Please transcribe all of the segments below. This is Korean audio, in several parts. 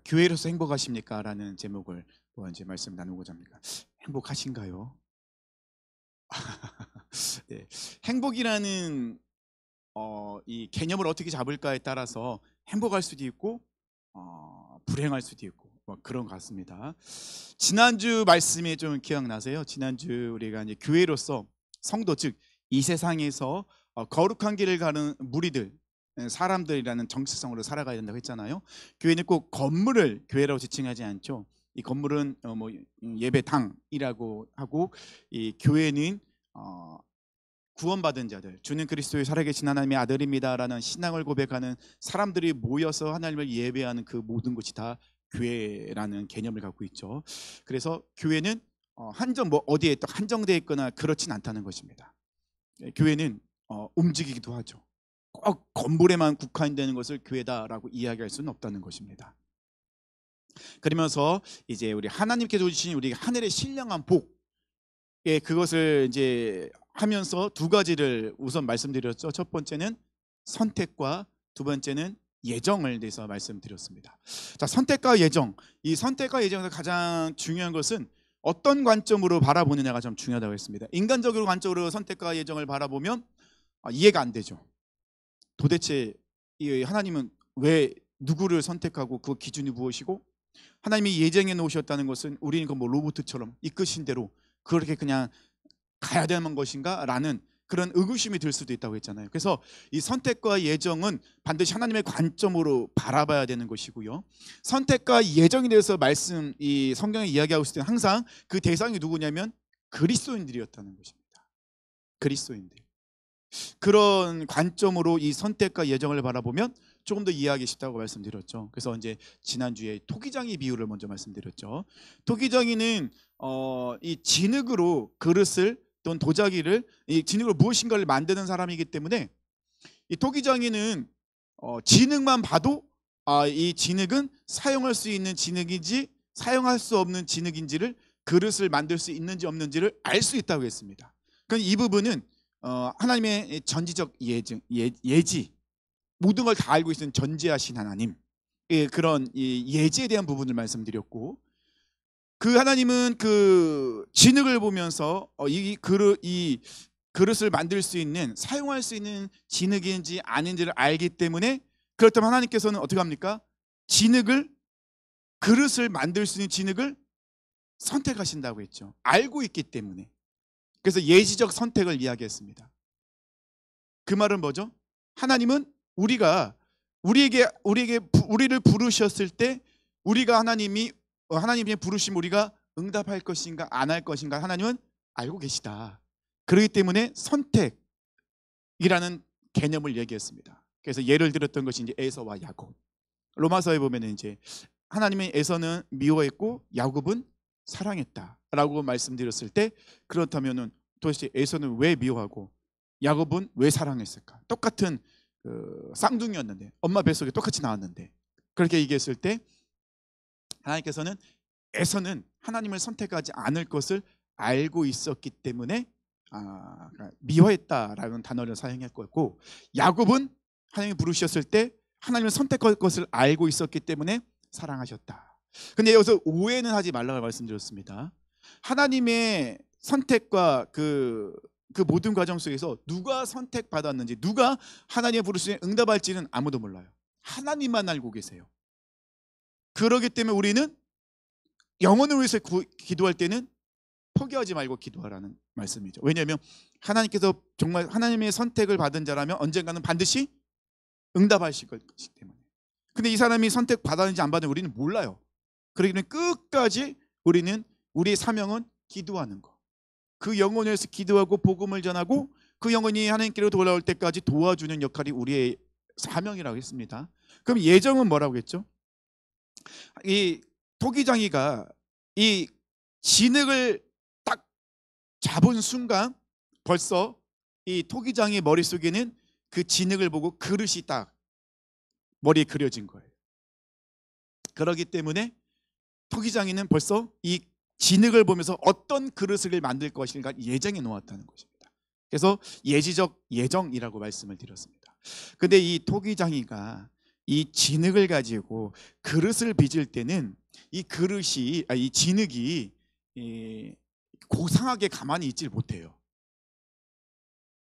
교회로서 행복하십니까? 라는 제목을 또 이제 말씀 나누고자 합니다. 행복하신가요? 네. 행복이라는 이 개념을 어떻게 잡을까에 따라서 행복할 수도 있고 불행할 수도 있고 뭐 그런 것 같습니다. 지난주 말씀이 좀 기억나세요? 지난주 우리가 이제 교회로서 성도 즉 이 세상에서 거룩한 길을 가는 무리들 사람들이라는 정체성으로 살아가야 된다고 했잖아요. 교회는 꼭 건물을 교회라고 지칭하지 않죠. 이 건물은 뭐 예배당이라고 하고, 이 교회는 구원받은 자들, 주는 그리스도의 살아계신 하나님의 아들입니다라는 신앙을 고백하는 사람들이 모여서 하나님을 예배하는 그 모든 곳이 다 교회라는 개념을 갖고 있죠. 그래서 교회는 한정 뭐 어디에 딱 한정되어 있거나 그렇진 않다는 것입니다. 교회는 움직이기도 하죠. 꼭 건물에만 국한되는 것을 교회다라고 이야기할 수는 없다는 것입니다. 그러면서 이제 우리 하나님께서 주신 우리 하늘의 신령한 복, 그것을 이제 하면서 두 가지를 우선 말씀드렸죠. 첫 번째는 선택과 두 번째는 예정을 대해서 말씀드렸습니다. 자, 선택과 예정. 이 선택과 예정에서 가장 중요한 것은 어떤 관점으로 바라보느냐가 좀 중요하다고 했습니다. 인간적으로 관점으로 선택과 예정을 바라보면 이해가 안 되죠. 도대체 이 하나님은 왜 누구를 선택하고 그 기준이 무엇이고, 하나님이 예정해 놓으셨다는 것은 우리는 그 뭐 로봇처럼 이끄신 대로 그렇게 그냥 가야 되는 것인가? 라는 그런 의구심이 들 수도 있다고 했잖아요. 그래서 이 선택과 예정은 반드시 하나님의 관점으로 바라봐야 되는 것이고요. 선택과 예정에 대해서 이 성경에 이야기하고 있을 때는 항상 그 대상이 누구냐면 그리스도인들이었다는 것입니다. 그리스도인들. 그런 관점으로 이 선택과 예정을 바라보면 조금 더 이해하기 쉽다고 말씀드렸죠. 그래서 이제 지난주에 토기장이 비유를 먼저 말씀드렸죠. 토기장이는 이 진흙으로 그릇을 또는 도자기를, 이 진흙으로 무엇인가를 만드는 사람이기 때문에 이 토기장이는 진흙만 봐도 이 진흙은 사용할 수 있는 진흙인지 사용할 수 없는 진흙인지를, 그릇을 만들 수 있는지 없는지를 알 수 있다고 했습니다. 그럼 이 부분은 하나님의 전지적 예지, 모든 걸 다 알고 있는 전지하신 하나님, 그런 예지에 대한 부분을 말씀드렸고, 그 하나님은 그 진흙을 보면서 이 그릇을 만들 수 있는, 사용할 수 있는 진흙인지 아닌지를 알기 때문에, 그렇다면 하나님께서는 어떻게 합니까? 그릇을 만들 수 있는 진흙을 선택하신다고 했죠. 알고 있기 때문에. 그래서 예지적 선택을 이야기했습니다. 그 말은 뭐죠? 하나님은 우리를 부르셨을 때 우리가 하나님의 부르심 우리가 응답할 것인가 안 할 것인가 하나님은 알고 계시다. 그렇기 때문에 선택이라는 개념을 얘기했습니다. 그래서 예를 들었던 것이 이제 에서와 야곱. 로마서에 보면은 이제 하나님의 에서는 미워했고 야곱은 사랑했다라고 말씀드렸을 때, 그렇다면은 도대체 에서는 왜 미워하고 야곱은 왜 사랑했을까? 똑같은 쌍둥이였는데, 엄마 뱃속에 똑같이 나왔는데, 그렇게 얘기했을 때 하나님께서는 에서는 하나님을 선택하지 않을 것을 알고 있었기 때문에 미워했다라는 단어를 사용했고, 야곱은 하나님이 부르셨을 때 하나님을 선택할 것을 알고 있었기 때문에 사랑하셨다. 근데 여기서 오해는 하지 말라고 말씀드렸습니다. 하나님의 선택과 그 모든 과정 속에서 누가 선택받았는지, 누가 하나님의 부르심에 응답할지는 아무도 몰라요. 하나님만 알고 계세요. 그렇기 때문에 우리는 영혼을 위해서 기도할 때는 포기하지 말고 기도하라는 말씀이죠. 왜냐하면 하나님께서 정말 하나님의 선택을 받은 자라면 언젠가는 반드시 응답하실 것이기 때문에. 근데 이 사람이 선택받았는지 안 받았는지 우리는 몰라요. 그렇기 때문에 끝까지 우리의 사명은 기도하는 거. 그 영혼을 위해서 기도하고 복음을 전하고 그 영혼이 하나님께로 돌아올 때까지 도와주는 역할이 우리의 사명이라고 했습니다. 그럼 예정은 뭐라고 했죠? 이 토기장이가 이 진흙을 딱 잡은 순간 벌써 이 토기장의 머릿속에는 그 진흙을 보고 그릇이 딱 머리에 그려진 거예요. 그렇기 때문에 토기장이는 벌써 이 진흙을 보면서 어떤 그릇을 만들 것인가 예정해 놓았다는 것입니다. 그래서 예지적 예정이라고 말씀을 드렸습니다. 근데 이 토기장이가 이 진흙을 가지고 그릇을 빚을 때는 이 그릇이 이 진흙이 고상하게 가만히 있질 못해요.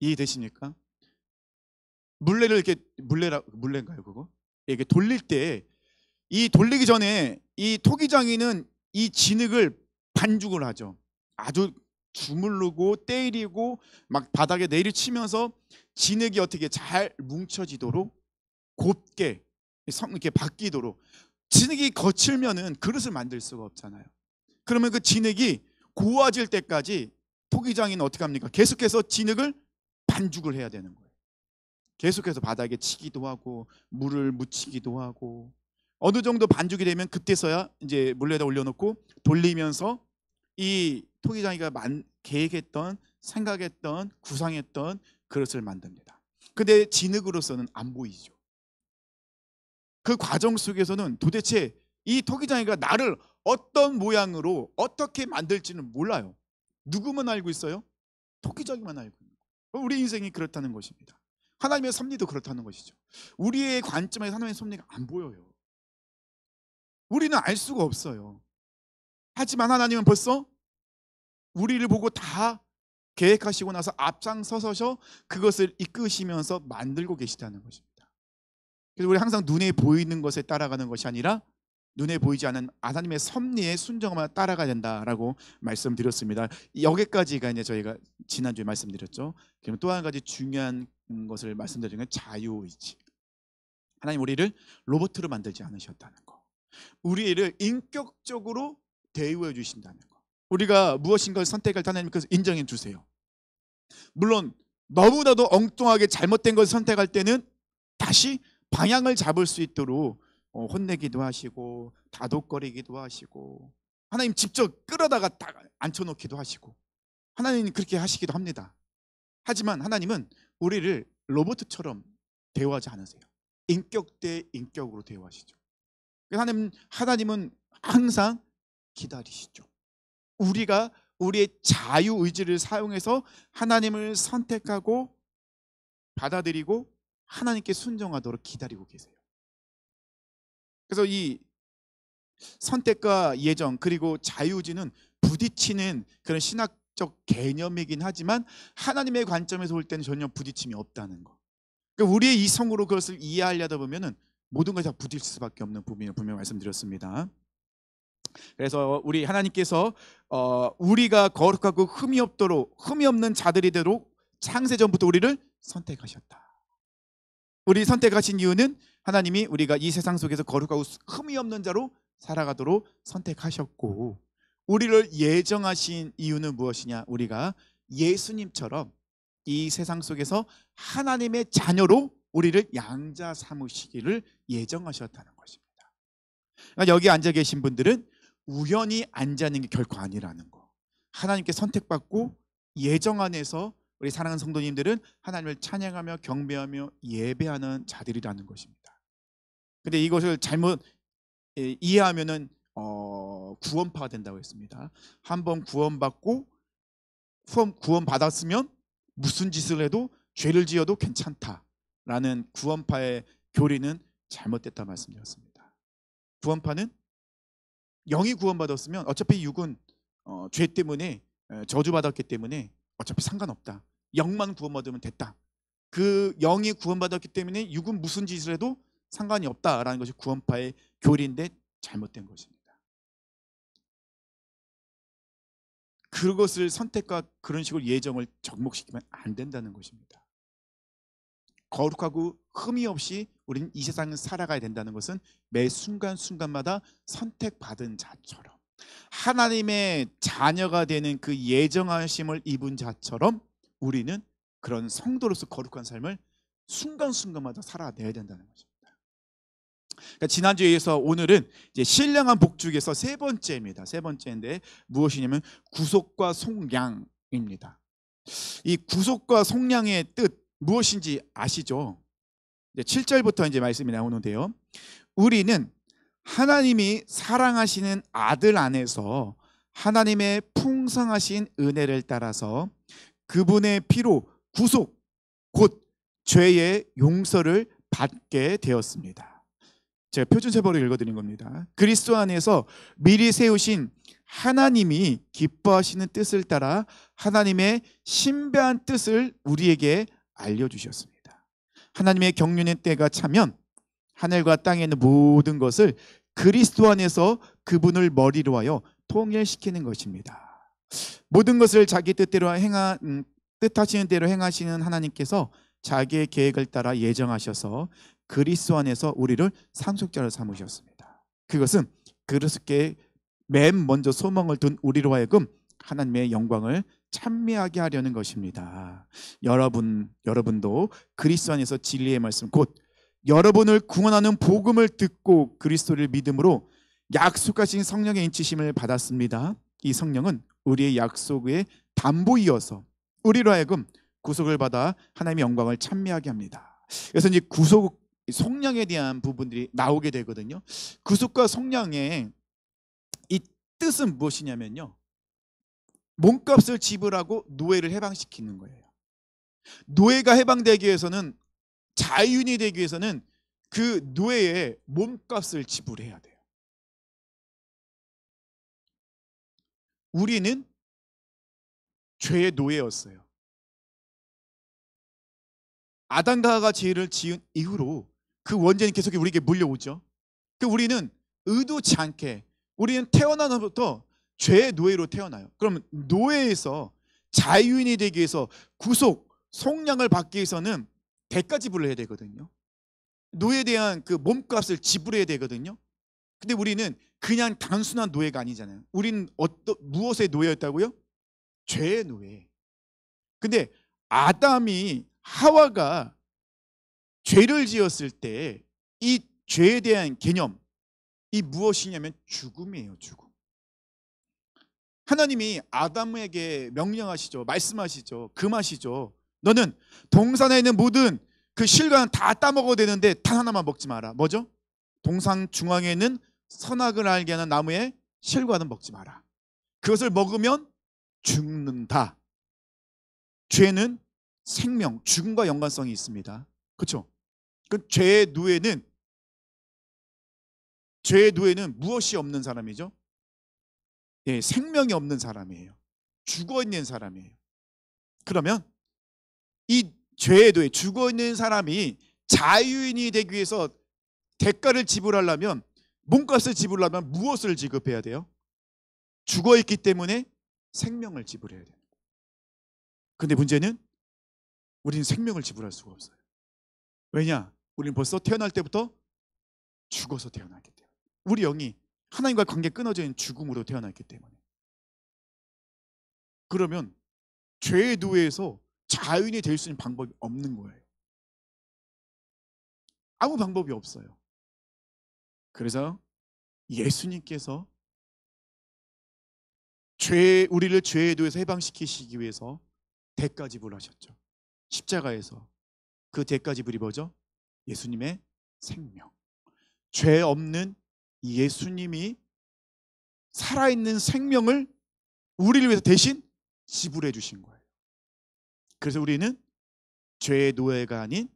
이해되십니까? 물레를 이렇게 물레인가요 그거? 이렇게 돌릴 때 이 돌리기 전에 이 토기장이는 이 진흙을 반죽을 하죠. 아주 주물르고 때리고 막 바닥에 내리치면서 진흙이 어떻게 잘 뭉쳐지도록 곱게 이렇게 바뀌도록. 진흙이 거칠면은 그릇을 만들 수가 없잖아요. 그러면 그 진흙이 고와질 때까지 토기장이는 어떻게 합니까? 계속해서 진흙을 반죽을 해야 되는 거예요. 계속해서 바닥에 치기도 하고 물을 묻히기도 하고, 어느 정도 반죽이 되면 그때서야 이제 물에다 올려놓고 돌리면서 이 토기장이가 계획했던, 생각했던, 구상했던 그릇을 만듭니다. 근데 진흙으로서는 안 보이죠. 그 과정 속에서는 도대체 이 토기장이가 나를 어떤 모양으로 어떻게 만들지는 몰라요. 누구만 알고 있어요? 토기장이만 알고 있는 거예요. 우리 인생이 그렇다는 것입니다. 하나님의 섭리도 그렇다는 것이죠. 우리의 관점에서 하나님의 섭리가 안 보여요. 우리는 알 수가 없어요. 하지만 하나님은 벌써 우리를 보고 다 계획하시고 나서 앞장서서 그것을 이끄시면서 만들고 계시다는 것입니다. 그래서 우리 항상 눈에 보이는 것에 따라가는 것이 아니라 눈에 보이지 않은 하나님의 섭리에 순종하며 따라가야 된다라고 말씀드렸습니다. 여기까지가 이제 저희가 지난주에 말씀드렸죠. 그러면 또 한 가지 중요한 것을 말씀드리는 건 자유의지. 하나님 우리를 로봇으로 만들지 않으셨다는 거. 우리를 인격적으로 대우해 주신다는 거. 우리가 무엇인가를 선택할 때 하나님께서 인정해 주세요. 물론 너무나도 엉뚱하게 잘못된 것을 선택할 때는 다시 방향을 잡을 수 있도록 혼내기도 하시고 다독거리기도 하시고, 하나님 직접 끌어다가 앉혀놓기도 하시고, 하나님은 그렇게 하시기도 합니다. 하지만 하나님은 우리를 로봇처럼 대우하지 않으세요. 인격 대 인격으로 대우하시죠. 하나님은 항상 기다리시죠. 우리가 우리의 자유의지를 사용해서 하나님을 선택하고 받아들이고 하나님께 순종하도록 기다리고 계세요. 그래서 이 선택과 예정 그리고 자유의지는 부딪히는 그런 신학적 개념이긴 하지만 하나님의 관점에서 볼 때는 전혀 부딪힘이 없다는 거. 그러니까 우리의 이성으로 그것을 이해하려다 보면은 모든 것이 다 부딪힐 수밖에 없는 부분을 분명히 말씀드렸습니다. 그래서 우리 하나님께서 우리가 거룩하고 흠이 없는 자들이 되도록 창세전부터 우리를 선택하셨다. 우리 선택하신 이유는 하나님이 우리가 이 세상 속에서 거룩하고 흠이 없는 자로 살아가도록 선택하셨고, 우리를 예정하신 이유는 무엇이냐? 우리가 예수님처럼 이 세상 속에서 하나님의 자녀로 우리를 양자 삼으시기를 예정하셨다는 것입니다. 그러니까 여기 앉아 계신 분들은 우연히 앉아 있는 게 결코 아니라는 거. 하나님께 선택받고 예정 안에서 우리 사랑하는 성도님들은 하나님을 찬양하며 경배하며 예배하는 자들이라는 것입니다. 근데 이것을 잘못 이해하면은 구원파가 된다고 했습니다. 한번 구원받고 구원받았으면 무슨 짓을 해도 죄를 지어도 괜찮다라는 구원파의 교리는 잘못됐다 말씀드렸습니다. 구원파는 영이 구원받았으면 어차피 육은 죄 때문에 저주받았기 때문에 어차피 상관없다. 영만 구원받으면 됐다. 그 영이 구원받았기 때문에 육은 무슨 짓을 해도 상관이 없다라는 것이 구원파의 교리인데 잘못된 것입니다. 그것을 선택과 그런 식으로 예정을 접목시키면 안 된다는 것입니다. 거룩하고 흠이 없이 우리는 이 세상을 살아가야 된다는 것은 매 순간순간마다 선택받은 자처럼, 하나님의 자녀가 되는 그 예정하심을 입은 자처럼 우리는 그런 성도로서 거룩한 삶을 순간순간마다 살아내야 된다는 것입니다. 그러니까 지난주에 이어서 오늘은 이제 신령한 복 중에서 세 번째입니다. 세 번째인데 무엇이냐면 구속과 속량입니다. 이 구속과 속량의 뜻 무엇인지 아시죠? 7절부터 이제 말씀이 나오는데요. 우리는 하나님이 사랑하시는 아들 안에서 하나님의 풍성하신 은혜를 따라서 그분의 피로 구속 곧 죄의 용서를 받게 되었습니다. 제가 표준세법으로 읽어드린 겁니다. 그리스도 안에서 미리 세우신 하나님이 기뻐하시는 뜻을 따라 하나님의 신비한 뜻을 우리에게 알려주셨습니다. 하나님의 경륜의 때가 차면 하늘과 땅에 있는 모든 것을 그리스도 안에서 그분을 머리로 하여 통일시키는 것입니다. 모든 것을 자기 뜻대로 뜻하시는 대로 행하시는 하나님께서 자기의 계획을 따라 예정하셔서 그리스도 안에서 우리를 상속자로 삼으셨습니다. 그것은 그리스도께 맨 먼저 소망을 둔 우리로 하여금 하나님의 영광을 찬미하게 하려는 것입니다. 여러분도 그리스도 안에서 진리의 말씀, 곧 여러분을 구원하는 복음을 듣고 그리스도를 믿음으로 약속하신 성령의 인치심을 받았습니다. 이 성령은 우리의 약속의 담보이어서 우리로 하여금 구속을 받아 하나님의 영광을 찬미하게 합니다. 그래서 이제 구속 속량에 대한 부분들이 나오게 되거든요. 구속과 속량의 이 뜻은 무엇이냐면요, 몸값을 지불하고 노예를 해방시키는 거예요. 노예가 해방되기 위해서는, 자유인이 되기 위해서는 그 노예의 몸값을 지불해야 돼요. 우리는 죄의 노예였어요. 아담과 하와가 죄를 지은 이후로 그 원죄는 계속 우리에게 물려오죠. 우리는 의도치 않게, 우리는 태어나서부터 죄의 노예로 태어나요. 그럼 노예에서 자유인이 되기 위해서 구속, 속량을 받기 위해서는 대가 지불을 해야 되거든요. 노예에 대한 그 몸값을 지불해야 되거든요. 근데 우리는 그냥 단순한 노예가 아니잖아요. 우리는 무엇의 노예였다고요? 죄의 노예. 근데 아담이, 하와가 죄를 지었을 때 이 죄에 대한 개념, 이 무엇이냐면 죽음이에요. 죽음. 하나님이 아담에게 명령하시죠. 말씀하시죠. 금하시죠. 너는 동산에 있는 모든 그 실과는 다 따먹어도 되는데 단 하나만 먹지 마라. 뭐죠? 동산 중앙에 있는 선악을 알게 하는 나무의 실과는 먹지 마라. 그것을 먹으면 죽는다. 죄는 생명, 죽음과 연관성이 있습니다. 그렇죠? 그 죄의 노예는 무엇이 없는 사람이죠? 예, 생명이 없는 사람이에요. 죽어 있는 사람이에요. 그러면 이 죄의 노예, 죽어 있는 사람이 자유인이 되기 위해서 대가를 지불하려면, 몸값을 지불하려면 무엇을 지급해야 돼요? 죽어 있기 때문에 생명을 지불해야 돼요. 근데 문제는 우리는 생명을 지불할 수가 없어요. 왜냐? 우리는 벌써 태어날 때부터 죽어서 태어났기 때문에. 우리 영이 하나님과 관계 끊어져 있는 죽음으로 태어났기 때문에. 그러면 죄의 노예에서 자유인이 될 수 있는 방법이 없는 거예요. 아무 방법이 없어요. 그래서 예수님께서 우리를 죄의 노예에서 해방시키시기 위해서 대가 지불하셨죠. 십자가에서. 그 대가 지불이 뭐죠? 예수님의 생명. 죄 없는 예수님이 살아있는 생명을 우리를 위해서 대신 지불해 주신 거예요. 그래서 우리는 죄의 노예가 아닌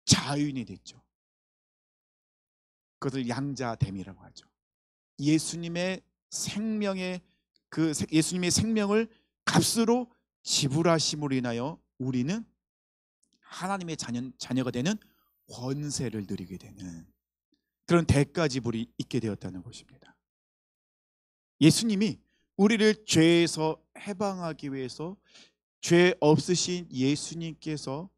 자유인이 됐죠. 그것을 양자됨이라고 하죠. 예수님의 생명의 예수님의 생명을 값으로 지불하심으로 인하여 우리는 하나님의 자녀가 되는 권세를 누리게 되는 그런 대가 지불이 있게 되었다는 것입니다. 예수님이 우리를 죄에서 해방하기 위해서 죄 없으신 예수님께서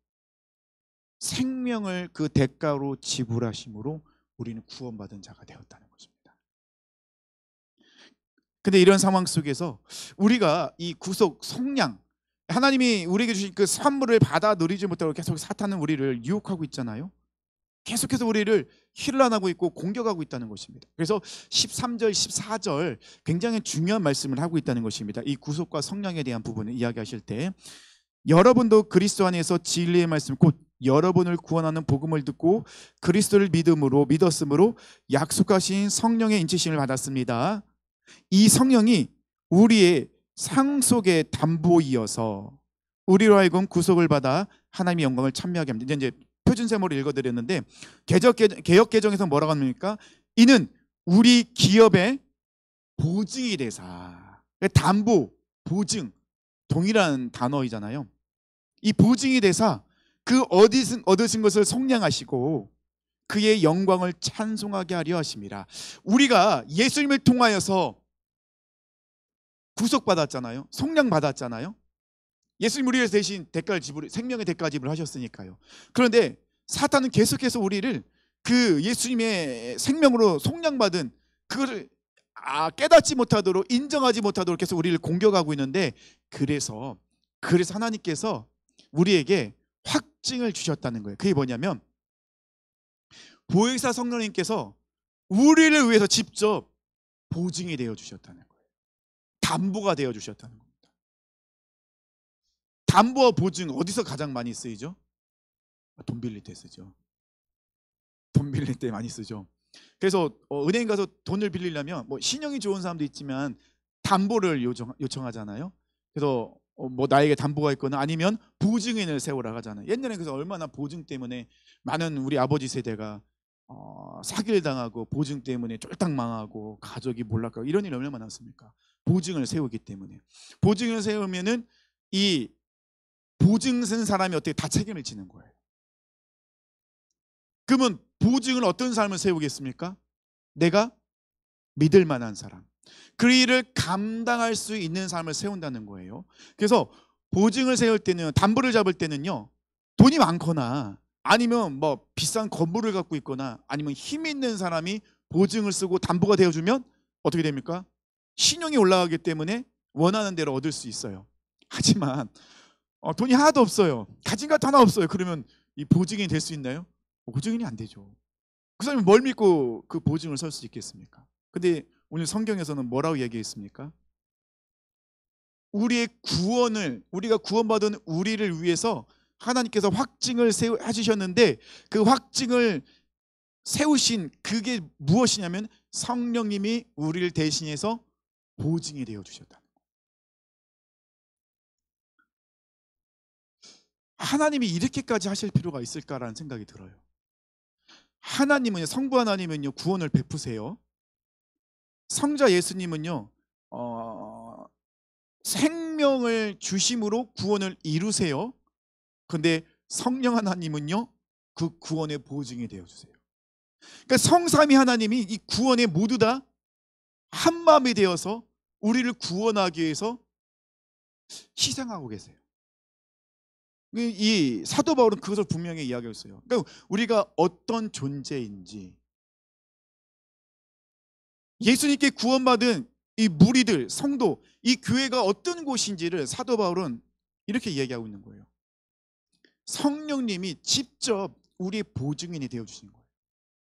생명을 그 대가로 지불하심으로 우리는 구원받은 자가 되었다는 것입니다. 근데 이런 상황 속에서 우리가 이 구속, 속량, 하나님이 우리에게 주신 그 선물을 받아 누리지 못하고 계속 사탄은 우리를 유혹하고 있잖아요. 계속해서 우리를 힐난하고 있고 공격하고 있다는 것입니다. 그래서 13절, 14절 굉장히 중요한 말씀을 하고 있다는 것입니다. 이 구속과 성령에 대한 부분을 이야기하실 때, 여러분도 그리스도 안에서 진리의 말씀, 곧 여러분을 구원하는 복음을 듣고 그리스도를 믿었으므로 약속하신 성령의 인치심을 받았습니다. 이 성령이 우리의 상속의 담보이어서 우리로 하여금 구속을 받아 하나님의 영광을 찬미하게 합니다. 이제 표준 세모를 읽어드렸는데 개역 개정에서 뭐라고 합니까? 이는 우리 기업의 보증이 되사. 담보, 보증 동일한 단어이잖아요. 이 보증이 되사 그 얻으신 것을 속량하시고 그의 영광을 찬송하게 하려 하심이라. 우리가 예수님을 통하여서 구속받았잖아요. 속량받았잖아요. 예수님 우리를 대신 생명의 대가 지불 하셨으니까요. 그런데 사탄은 계속해서 우리를 그 예수님의 생명으로 속량받은 그거를 깨닫지 못하도록, 인정하지 못하도록 계속 우리를 공격하고 있는데, 그래서 하나님께서 우리에게 확증을 주셨다는 거예요. 그게 뭐냐면 보혜사 성령님께서 우리를 위해서 직접 보증이 되어 주셨다는 거예요. 담보가 되어 주셨다는 겁니다. 담보와 보증 어디서 가장 많이 쓰이죠? 돈 빌릴 때 쓰죠. 돈 빌릴 때 많이 쓰죠. 그래서 은행 가서 돈을 빌리려면 뭐 신용이 좋은 사람도 있지만 담보를 요청하잖아요. 그래서 뭐 나에게 담보가 있거나 아니면 보증인을 세우라고 하잖아요. 옛날에 그래서 얼마나 보증 때문에 많은 우리 아버지 세대가 사기를 당하고 보증 때문에 쫄딱 망하고 가족이 몰락하고 이런 일이 얼마나 많았습니까? 보증을 세우기 때문에. 보증을 세우면은 이 보증 쓴 사람이 어떻게 다 책임을 지는 거예요. 그러면 보증은 어떤 사람을 세우겠습니까? 내가 믿을 만한 사람, 그 일을 감당할 수 있는 사람을 세운다는 거예요. 그래서 보증을 세울 때는, 담보를 잡을 때는요, 돈이 많거나 아니면 뭐 비싼 건물을 갖고 있거나 아니면 힘 있는 사람이 보증을 쓰고 담보가 되어주면 어떻게 됩니까? 신용이 올라가기 때문에 원하는 대로 얻을 수 있어요. 하지만 돈이 하나도 없어요. 가진 것 하나 없어요. 그러면 이 보증인이 될 수 있나요? 보증인이 안 되죠. 그 사람이 뭘 믿고 그 보증을 설 수 있겠습니까? 근데 오늘 성경에서는 뭐라고 얘기했습니까? 우리의 구원을, 우리가 구원받은 우리를 위해서 하나님께서 확증을 해주셨는데, 그 확증을 세우신 그게 무엇이냐면 성령님이 우리를 대신해서 보증이 되어 주셨다는 거예요. 하나님이 이렇게까지 하실 필요가 있을까라는 생각이 들어요. 하나님은, 성부 하나님은요, 구원을 베푸세요. 성자 예수님은요, 생명을 주심으로 구원을 이루세요. 근데 성령 하나님은요, 그 구원의 보증이 되어주세요. 그러니까 성삼위 하나님이 이 구원에 모두 다 한마음이 되어서 우리를 구원하기 위해서 희생하고 계세요. 이 사도 바울은 그것을 분명히 이야기했어요. 그러니까 우리가 어떤 존재인지, 예수님께 구원받은 이 무리들, 성도, 이 교회가 어떤 곳인지를 사도 바울은 이렇게 이야기하고 있는 거예요. 성령님이 직접 우리의 보증인이 되어주신 거예요.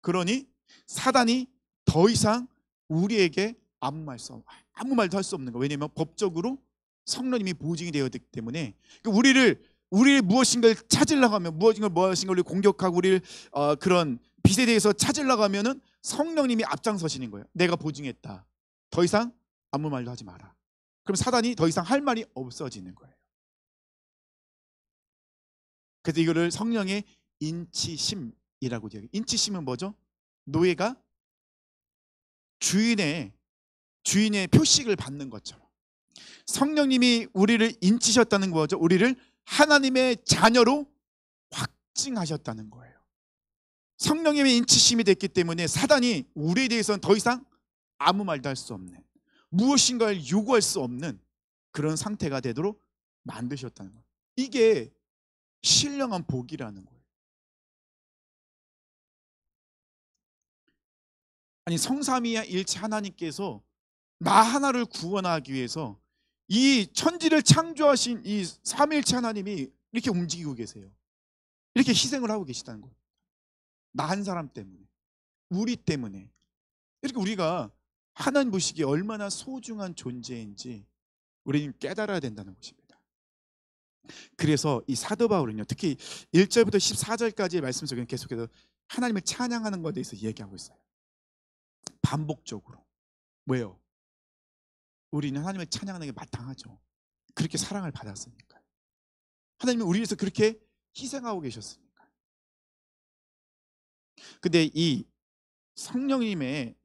그러니 사단이 더 이상 우리에게 아무 말도 할 수 없는 거예요. 왜냐하면 법적으로 성령님이 보증이 되었기 때문에. 우리를 무엇인가를 찾으려고 하면, 무엇인가를 공격하고 우리를 그런 빛에 대해서 찾으려고 하면은 성령님이 앞장서시는 거예요. 내가 보증했다. 더 이상 아무 말도 하지 마라. 그럼 사단이 더 이상 할 말이 없어지는 거예요. 그래서 이거를 성령의 인치심이라고 얘기해요. 인치심은 뭐죠? 노예가 주인의 표식을 받는 것처럼 성령님이 우리를 인치셨다는 거죠. 우리를 하나님의 자녀로 확증하셨다는 거예요. 성령님의 인치심이 됐기 때문에 사단이 우리에 대해서는 더 이상 아무 말도 할 수 없는, 무엇인가를 요구할 수 없는 그런 상태가 되도록 만드셨다는 거예요. 이게 신령한 복이라는 거예요. 아니, 성삼위일체 하나님께서 나 하나를 구원하기 위해서 이 천지를 창조하신 이 삼일체 하나님이 이렇게 움직이고 계세요. 이렇게 희생을 하고 계시다는 거예요. 나 한 사람 때문에, 우리 때문에. 이렇게 우리가 하나님 보시기에 얼마나 소중한 존재인지 우리는 깨달아야 된다는 것입니다. 그래서 이 사도 바울은요, 특히 1절부터 14절까지의 말씀 속에 계속해서 하나님을 찬양하는 것에 대해서 얘기하고 있어요. 반복적으로. 왜요? 우리는 하나님을 찬양하는 게 마땅하죠. 그렇게 사랑을 받았으니까요. 하나님은 우리 위해서 그렇게 희생하고 계셨으니까요. 근데 이 성령님의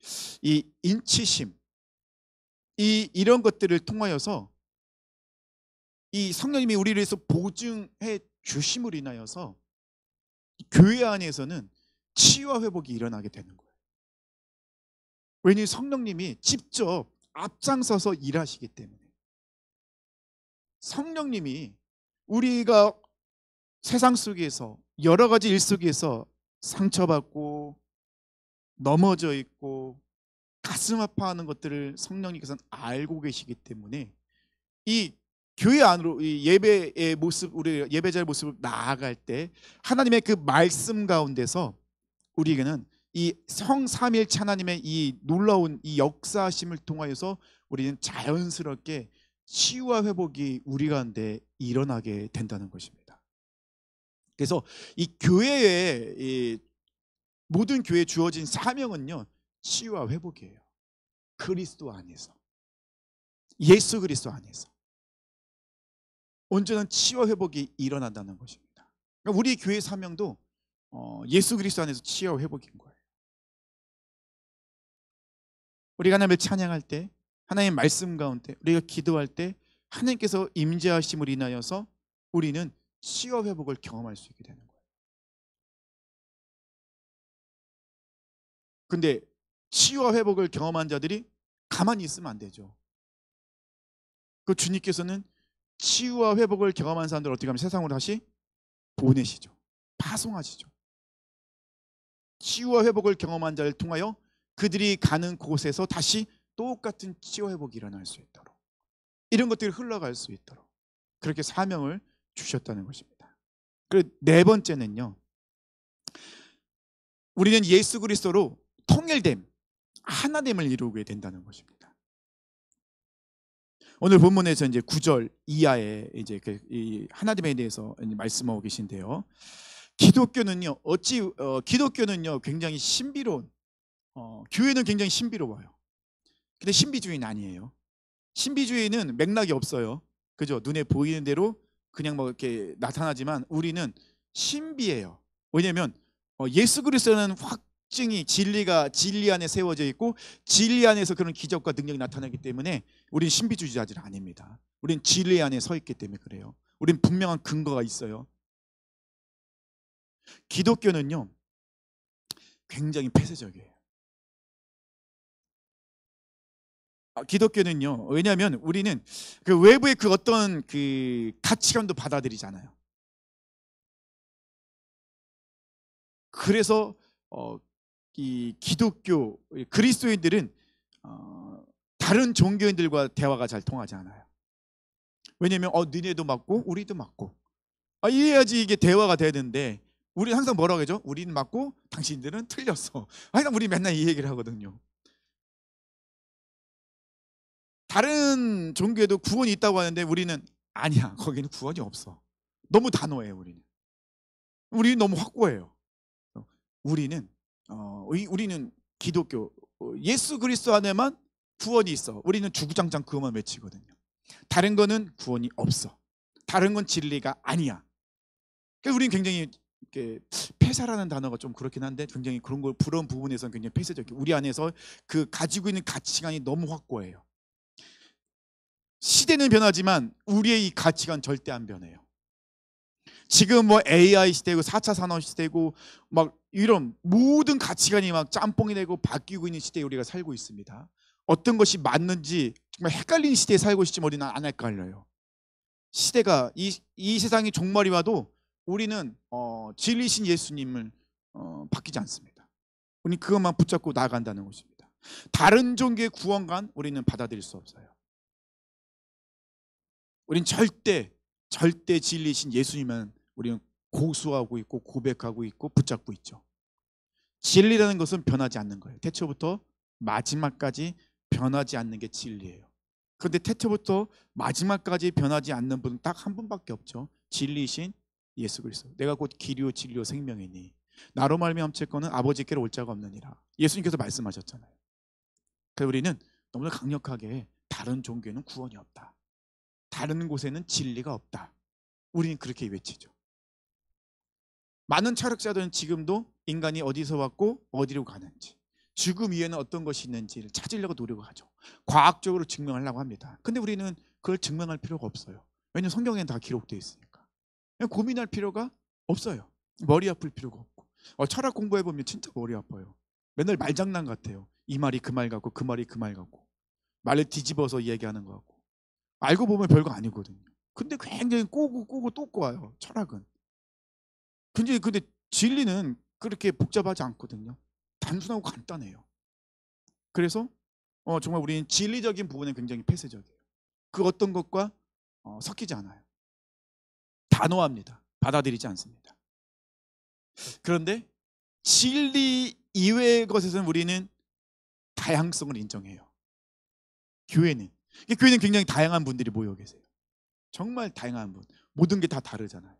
이 인치심, 이런 것들을 통하여서 이 성령님이 우리를 위해서 보증해 주심으로 인하여서 교회 안에서는 치유와 회복이 일어나게 되는 거예요. 왜냐하면 성령님이 직접 앞장서서 일하시기 때문에. 성령님이 우리가 세상 속에서 여러 가지 일 속에서 상처받고 넘어져 있고 가슴 아파하는 것들을 성령님께서는 알고 계시기 때문에 이 교회 안으로 이 예배의 모습, 우리 예배자의 모습을 나아갈 때 하나님의 그 말씀 가운데서 우리에게는 이 성삼일체 하나님의 이 놀라운 이 역사하심을 통하여서 우리는 자연스럽게 치유와 회복이 우리 가운데 일어나게 된다는 것입니다. 그래서 이 교회의 이 모든 교회에 주어진 사명은요, 치유와 회복이에요. 그리스도 안에서, 예수 그리스도 안에서 온전한 치유와 회복이 일어난다는 것입니다. 그러니까 우리 교회 사명도 예수 그리스도 안에서 치유와 회복인 거예요. 우리가 하나님을 찬양할 때, 하나님의 말씀 가운데 우리가 기도할 때 하나님께서 임재하심을 인하여서 우리는 치유와 회복을 경험할 수 있게 되는 거예요. 근데 치유와 회복을 경험한 자들이 가만히 있으면 안 되죠. 그 주님께서는 치유와 회복을 경험한 사람들을 어떻게 하면 세상으로 다시 보내시죠. 파송하시죠. 치유와 회복을 경험한 자를 통하여 그들이 가는 곳에서 다시 똑같은 치유와 회복이 일어날 수 있도록, 이런 것들이 흘러갈 수 있도록 그렇게 사명을 주셨다는 것입니다. 그리고 네 번째는요, 우리는 예수 그리스도로 통일됨, 하나됨을 이루게 된다는 것입니다. 오늘 본문에서 이제 9절 이하에 이제 이 하나됨에 대해서 말씀하고 계신데요. 기독교는요, 기독교는요 굉장히 신비로운, 교회는 굉장히 신비로워요. 근데 신비주의는 아니에요. 신비주의는 맥락이 없어요. 그죠? 눈에 보이는 대로 그냥 뭐 이렇게 나타나지만 우리는 신비해요. 왜냐하면 예수 그리스도는 확증이 진리 안에 세워져 있고 진리 안에서 그런 기적과 능력이 나타나기 때문에 우리는 신비주의자들 아닙니다. 우리는 진리 안에 서 있기 때문에 그래요. 우리는 분명한 근거가 있어요. 기독교는요 굉장히 폐쇄적이에요. 기독교는요, 왜냐하면 우리는 그 외부의 그 어떤 그 가치관도 받아들이잖아요. 그래서 이 기독교 그리스도인들은 다른 종교인들과 대화가 잘 통하지 않아요. 왜냐하면 너네도 맞고 우리도 맞고 이래야지 이게 대화가 돼야 되는데, 우리 항상 뭐라고 하죠? 우리는 맞고 당신들은 틀렸어. 하여간 우리 맨날 이 얘기를 하거든요. 다른 종교에도 구원이 있다고 하는데 우리는 아니야, 거기는 구원이 없어. 너무 단호해요. 우리는 너무 확고해요. 우리는 기독교, 예수 그리스도 안에만 구원이 있어. 우리는 주구장창 그것만 외치거든요. 다른 거는 구원이 없어. 다른 건 진리가 아니야. 그래서 우리는 굉장히 이렇게 폐사라는 단어가 좀 그렇긴 한데 굉장히 그런 부분에서는 굉장히 폐쇄적이에요. 우리 안에서 그 가지고 있는 가치관이 너무 확고해요. 시대는 변하지만 우리의 이 가치관 절대 안 변해요. 지금 뭐 AI 시대고 4차 산업 시대고 막 이런 모든 가치관이 막 짬뽕이 되고 바뀌고 있는 시대에 우리가 살고 있습니다. 어떤 것이 맞는지 정말 헷갈리는 시대에 살고 있을지 우리는 안 헷갈려요. 시대가 이 세상이 종말이 와도 우리는 진리신 예수님을 바뀌지 않습니다. 우리는 그것만 붙잡고 나아간다는 것입니다. 다른 종교의 구원관 우리는 받아들일 수 없어요. 우리는 절대 진리신 예수님만 우리는 고수하고 있고 고백하고 있고 붙잡고 있죠. 진리라는 것은 변하지 않는 거예요. 태초부터 마지막까지 변하지 않는 게 진리예요. 그런데 태초부터 마지막까지 변하지 않는 분은 딱 한 분밖에 없죠. 진리신 예수 그리스도. 내가 곧 길이요 진리요 생명이니 나로 말미암아 거는 아버지께로 올 자가 없느니라. 예수님께서 말씀하셨잖아요. 그래서 우리는 너무나 강력하게 다른 종교에는 구원이 없다, 다른 곳에는 진리가 없다, 우리는 그렇게 외치죠. 많은 철학자들은 지금도 인간이 어디서 왔고 어디로 가는지, 죽음 위에는 어떤 것이 있는지를 찾으려고 노력을 하죠. 과학적으로 증명하려고 합니다. 근데 우리는 그걸 증명할 필요가 없어요. 왜냐하면 성경에는 다 기록되어 있으니까. 그냥 고민할 필요가 없어요. 머리 아플 필요가 없고. 철학 공부해보면 진짜 머리 아파요. 맨날 말장난 같아요. 이 말이 그 말 같고 그 말이 그 말 같고, 말을 뒤집어서 이야기하는 거 같고. 알고 보면 별거 아니거든요. 근데 굉장히 꼬고 꼬고 또 꼬아요, 철학은. 근데 진리는 그렇게 복잡하지 않거든요. 단순하고 간단해요. 그래서 정말 우리는 진리적인 부분에 굉장히 폐쇄적이에요. 그 어떤 것과 섞이지 않아요. 단호합니다. 받아들이지 않습니다. 그런데 진리 이외의 것에서는 우리는 다양성을 인정해요. 교회는 굉장히 다양한 분들이 모여 계세요. 정말 다양한 분. 모든 게 다 다르잖아요.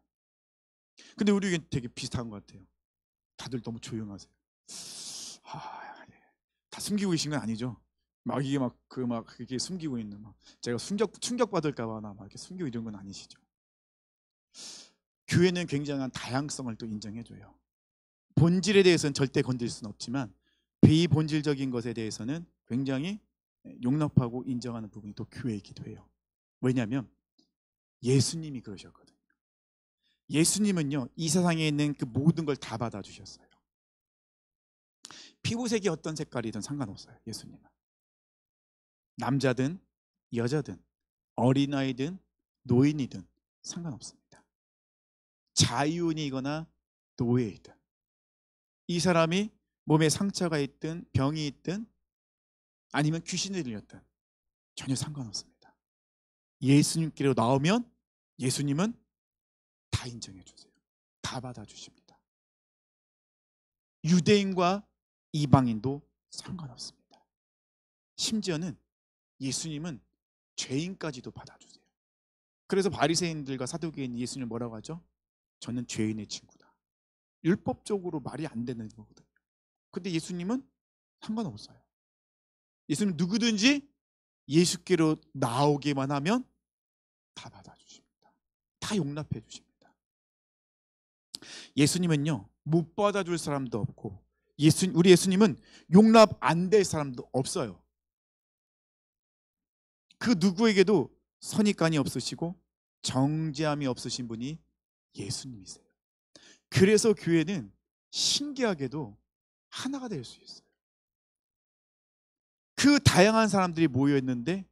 근데 우리에겐 되게 비슷한 것 같아요. 다들 너무 조용하세요. 다 숨기고 계신 건 아니죠? 막 이게 그게 숨기고 있는, 제가 충격 받을까봐 막 이렇게 숨기고 이런 건 아니시죠? 교회는 굉장한 다양성을 또 인정해줘요. 본질에 대해서는 절대 건들 수는 없지만 비본질적인 것에 대해서는 굉장히 용납하고 인정하는 부분이 또 교회이기도 해요. 왜냐하면 예수님이 그러셨거든요. 예수님은요, 이 세상에 있는 그 모든 걸 다 받아주셨어요. 피부색이 어떤 색깔이든 상관없어요. 예수님은 남자든 여자든 어린아이든 노인이든 상관없습니다. 자유인이거나 노예이든, 이 사람이 몸에 상처가 있든 병이 있든 아니면 귀신이 들렸든 전혀 상관없습니다. 예수님께로 나오면 예수님은 다 인정해 주세요. 다 받아주십니다. 유대인과 이방인도 상관없습니다. 심지어는 예수님은 죄인까지도 받아주세요. 그래서 바리새인들과 사두개인 예수님 뭐라고 하죠? 저는 죄인의 친구다. 율법적으로 말이 안 되는 거거든요. 근데 예수님은 상관없어요. 예수님 누구든지 예수께로 나오기만 하면 다 받아주십니다. 다 용납해 주십니다. 예수님은요, 못 받아줄 사람도 없고 우리 예수님은 용납 안 될 사람도 없어요. 그 누구에게도 선입관이 없으시고 정죄함이 없으신 분이 예수님이세요. 그래서 교회는 신기하게도 하나가 될 수 있어요. 그 다양한 사람들이 모여 있는데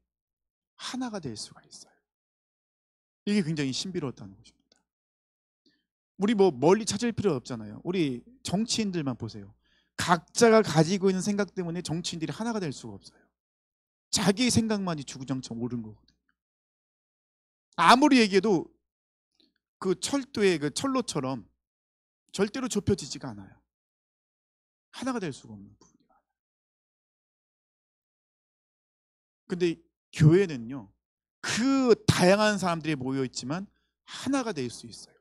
하나가 될 수가 있어요. 이게 굉장히 신비로웠다는 것입니다. 우리 멀리 찾을 필요 없잖아요. 우리 정치인들만 보세요. 각자가 가지고 있는 생각 때문에 정치인들이 하나가 될 수가 없어요. 자기 생각만이 주구장창 옳은 거거든요. 아무리 얘기해도 그 철도의 그 철로처럼 절대로 좁혀지지가 않아요. 하나가 될 수가 없는 부분이 많아요. 근데 교회는요, 그 다양한 사람들이 모여 있지만 하나가 될 수 있어요.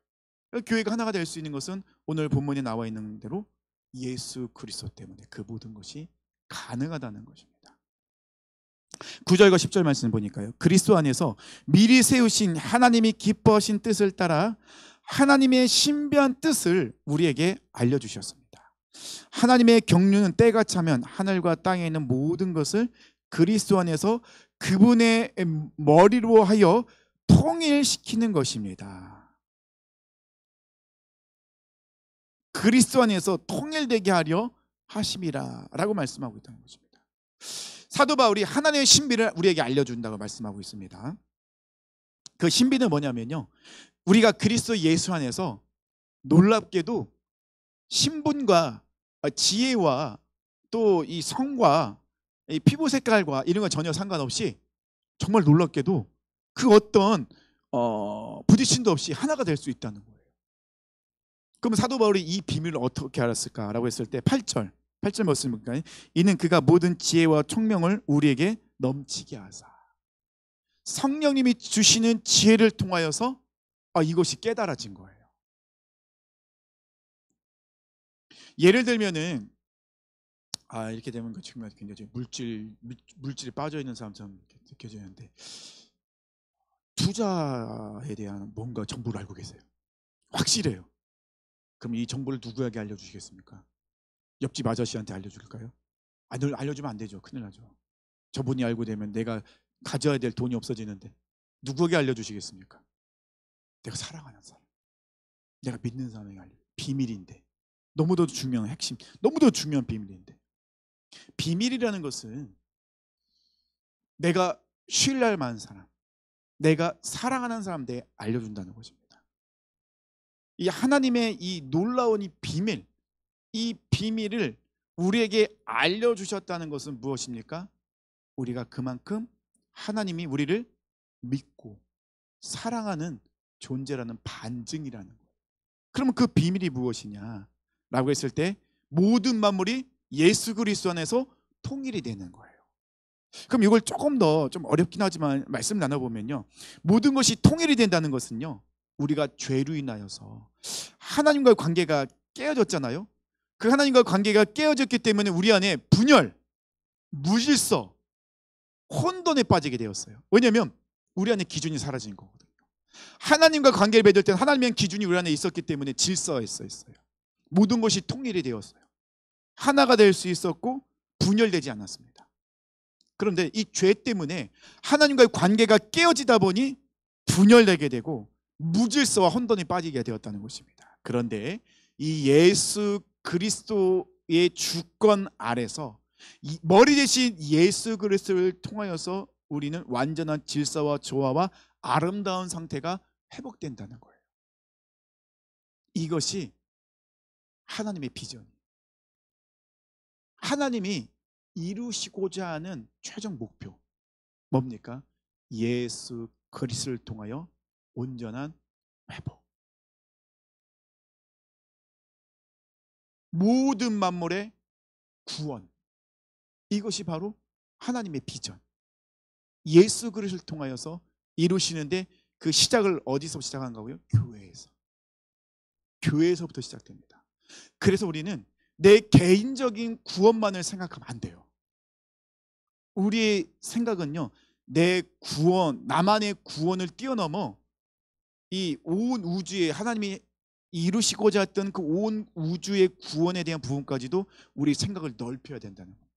교회가 하나가 될 수 있는 것은 오늘 본문에 나와 있는 대로 예수 그리스도 때문에 그 모든 것이 가능하다는 것입니다. 9절과 10절 말씀 보니까요, 그리스도 안에서 미리 세우신 하나님이 기뻐하신 뜻을 따라 하나님의 신비한 뜻을 우리에게 알려주셨습니다. 하나님의 경륜은 때가 차면 하늘과 땅에 있는 모든 것을 그리스도 안에서 그분의 머리로 하여 통일시키는 것입니다. 그리스도 안에서 통일되게 하려 하심이라 라고 말씀하고 있다는 것입니다. 사도 바울이 하나님의 신비를 우리에게 알려준다고 말씀하고 있습니다. 그 신비는 뭐냐면요, 우리가 그리스도 예수 안에서 놀랍게도 신분과 지혜와 또 이 성과 이 피부 색깔과 이런 건 전혀 상관없이 정말 놀랍게도 그 어떤 부딪힘도 없이 하나가 될 수 있다는 거예요. 그럼 사도 바울이 이 비밀을 어떻게 알았을까라고 했을 때 8절 말씀입니까? 이는 그가 모든 지혜와 총명을 우리에게 넘치게 하사, 성령님이 주시는 지혜를 통하여서 이것이 깨달아진 거예요. 예를 들면은 이렇게 되면 정말 굉장히 물질이 빠져 있는 사람처럼 느껴지는데, 투자에 대한 뭔가 정보를 알고 계세요. 확실해요. 그럼 이 정보를 누구에게 알려주시겠습니까? 옆집 아저씨한테 알려줄까요? 알려주면 안 되죠. 큰일 나죠. 저분이 알고 되면 내가 가져야 될 돈이 없어지는데 누구에게 알려주시겠습니까? 내가 사랑하는 사람, 내가 믿는 사람에게 비밀인데, 너무도 중요한 핵심, 너무도 중요한 비밀인데, 비밀이라는 것은 내가 신뢰할 만한 사람, 내가 사랑하는 사람한테 알려준다는 것입니다. 이 하나님의 이 놀라운 이 비밀을 우리에게 알려주셨다는 것은 무엇입니까? 우리가 그만큼 하나님이 우리를 믿고 사랑하는 존재라는 반증이라는 거예요. 그러면 그 비밀이 무엇이냐 라고 했을 때 모든 만물이 예수 그리스도 안에서 통일이 되는 거예요. 그럼 이걸 조금 더 좀 어렵긴 하지만 말씀 나눠보면요, 모든 것이 통일이 된다는 것은요, 우리가 죄로 인하여서 하나님과의 관계가 깨어졌잖아요. 그 하나님과의 관계가 깨어졌기 때문에 우리 안에 분열, 무질서, 혼돈에 빠지게 되었어요. 왜냐하면 우리 안에 기준이 사라진 거거든요. 하나님과 관계를 맺을 때는 하나님의 기준이 우리 안에 있었기 때문에 질서가 있어요. 모든 것이 통일이 되었어요. 하나가 될 수 있었고 분열되지 않았습니다. 그런데 이 죄 때문에 하나님과의 관계가 깨어지다 보니 분열되게 되고 무질서와 혼돈이 빠지게 되었다는 것입니다. 그런데 이 예수 그리스도의 주권 아래서 이 머리 대신 예수 그리스도를 통하여서 우리는 완전한 질서와 조화와 아름다운 상태가 회복된다는 거예요. 이것이 하나님의 비전이에요. 하나님이 이루시고자 하는 최종 목표 뭡니까? 예수 그리스도를 통하여 온전한 회복. 모든 만물의 구원. 이것이 바로 하나님의 비전. 예수 그리스도를 통하여서 이루시는데 그 시작을 어디서 시작한 거고요? 교회에서. 교회에서부터 시작됩니다. 그래서 우리는 내 개인적인 구원만을 생각하면 안 돼요. 우리의 생각은요, 내 구원, 나만의 구원을 뛰어넘어 이 온 우주에 하나님이 이루시고자 했던 그 온 우주의 구원에 대한 부분까지도 우리 생각을 넓혀야 된다는 겁니다.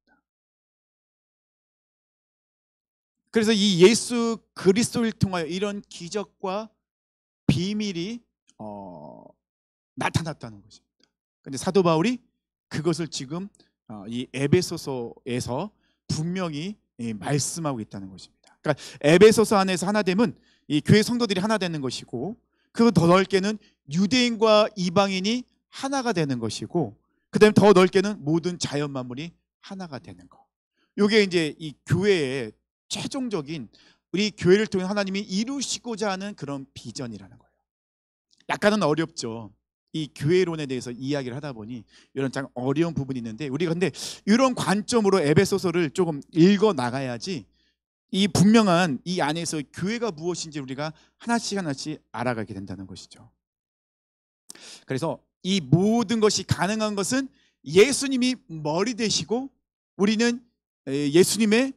그래서 이 예수 그리스도를 통하여 이런 기적과 비밀이 나타났다는 것입니다. 그런데 사도 바울이 그것을 지금 이 에베소서에서 분명히 말씀하고 있다는 것입니다. 그러니까 에베소서 안에서 하나됨은 이 교회 성도들이 하나 되는 것이고, 그건 더 넓게는 유대인과 이방인이 하나가 되는 것이고, 그다음에 더 넓게는 모든 자연 만물이 하나가 되는 것. 이게 이제 이 교회의 최종적인, 우리 교회를 통해 하나님이 이루시고자 하는 그런 비전이라는 거예요. 약간은 어렵죠. 이 교회론에 대해서 이야기를 하다 보니 이런 참 어려운 부분이 있는데, 우리가 근데 이런 관점으로 에베소서를 조금 읽어 나가야지 이 분명한 이 안에서 교회가 무엇인지 우리가 하나씩 하나씩 알아가게 된다는 것이죠. 그래서 이 모든 것이 가능한 것은 예수님이 머리 되시고 우리는 예수님의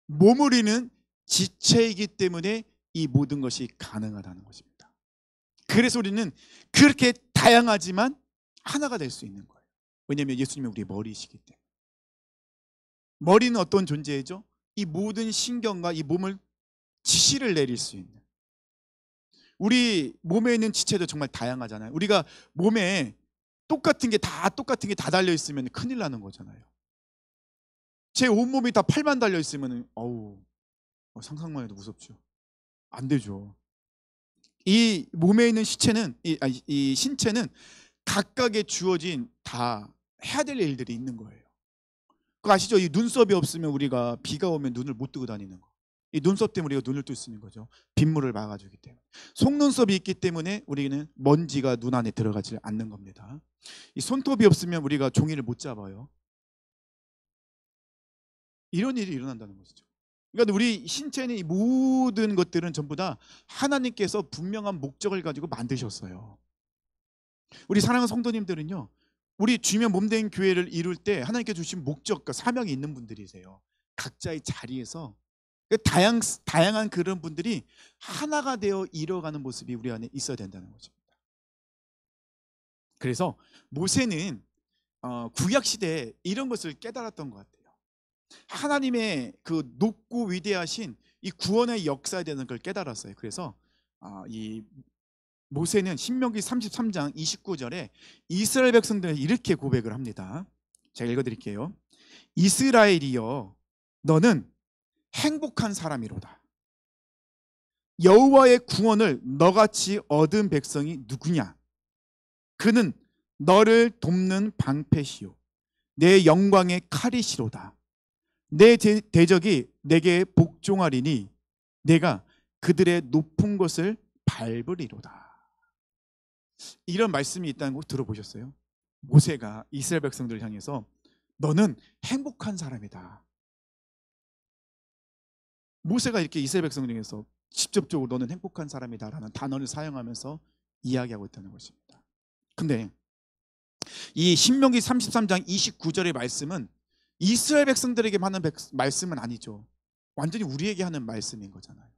몸을 이루는 지체이기 때문에 이 모든 것이 가능하다는 것입니다. 그래서 우리는 그렇게 다양하지만 하나가 될 수 있는 거예요. 왜냐하면 예수님이 우리의 머리이시기 때문에. 머리는 어떤 존재이죠? 이 모든 신경과 이 몸을 지시를 내릴 수 있는. 우리 몸에 있는 지체도 정말 다양하잖아요. 우리가 몸에 똑같은 게 다 달려 있으면 큰일 나는 거잖아요. 제 온몸이 다 팔만 달려 있으면 상상만 해도 무섭죠. 안 되죠. 이 몸에 있는 이 신체는 각각의 주어진 다 해야 될 일들이 있는 거예요. 그거 아시죠? 이 눈썹이 없으면 우리가 비가 오면 눈을 못 뜨고 다니는 거. 이 눈썹 때문에 우리가 눈을 뜰 수 있는 거죠. 빗물을 막아주기 때문에. 속눈썹이 있기 때문에 우리는 먼지가 눈 안에 들어가지 않는 겁니다. 이 손톱이 없으면 우리가 종이를 못 잡아요. 이런 일이 일어난다는 것이죠. 그러니까 우리 신체의 이 모든 것들은 전부 다 하나님께서 분명한 목적을 가지고 만드셨어요. 우리 사랑하는 성도님들은요, 우리 주면 몸된 교회를 이룰 때 하나님께 주신 목적과 사명이 있는 분들이세요. 각자의 자리에서 다양한 그런 분들이 하나가 되어 이뤄가는 모습이 우리 안에 있어야 된다는 것입니다. 그래서 모세는 구약 시대에 이런 것을 깨달았던 것 같아요. 하나님의 그 높고 위대하신 이 구원의 역사에 대한 걸 깨달았어요. 그래서 이 모세는 신명기 33장 29절에 이스라엘 백성들은 이렇게 고백을 합니다. 제가 읽어드릴게요. 이스라엘이여, 너는 행복한 사람이로다. 여호와의 구원을 너같이 얻은 백성이 누구냐? 그는 너를 돕는 방패시요 내 영광의 칼이시로다. 내 대적이 내게 복종하리니 내가 그들의 높은 것을 밟으리로다. 이런 말씀이 있다는 거 들어보셨어요? 모세가 이스라엘 백성들을 향해서 너는 행복한 사람이다. 모세가 이렇게 이스라엘 백성들 중에서 직접적으로 너는 행복한 사람이다라는 단어를 사용하면서 이야기하고 있다는 것입니다. 근데 이 신명기 33장 29절의 말씀은 이스라엘 백성들에게 하는 말씀은 아니죠. 완전히 우리에게 하는 말씀인 거잖아요.